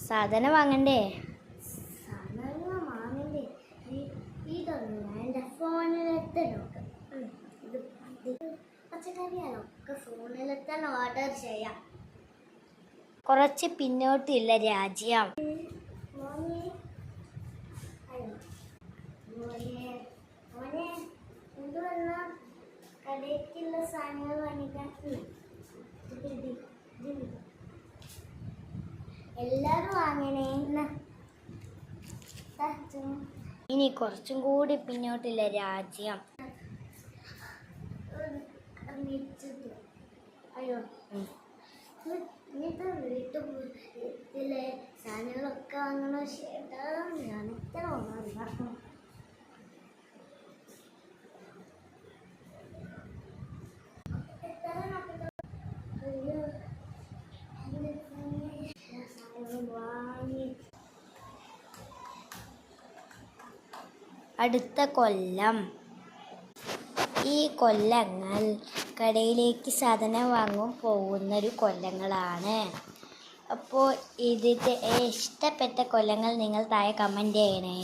സാധനം വാങ്ങണ്ടേ? സാധനം വാങ്ങണ്ടേ? ഇതൊന്നും എൻ്റെ ഫോണിലെത്തെ നോക്കാം. ഇത് പച്ചക്കറിയാണൊക്കെ ഫോണിലെത്താൻ ഓർഡർ ചെയ്യാം. കുറച്ച് പിന്നോട്ടില്ല രാജ്യം. എന്തുവല്ല കടയ്ക്കുള്ള സാധനങ്ങൾ വാങ്ങിക്കാൻ എല്ലാരും വാങ്ങണേ. ഇനി കുറച്ചും കൂടി പിന്നോട്ടില്ല രാജ്യം. അയ്യോ ഇനിയിപ്പോ വീട്ടിലെ സാധനങ്ങളൊക്കെ വാങ്ങണോ? ചേട്ടാ ഞാൻ എത്ര വാങ്ങാറുണ്ടാക്കണം. അടുത്ത കൊല്ലം. ഈ കൊല്ലങ്ങൾ കടയിലേക്ക് സാധനം വാങ്ങാൻ പോകുന്നൊരു കൊല്ലങ്ങളാണ്. അപ്പോൾ ഇതിൻ്റെ ഇഷ്ടപ്പെട്ട കൊല്ലങ്ങൾ നിങ്ങൾ താഴെ കമൻറ്റ് ചെയ്യണേ.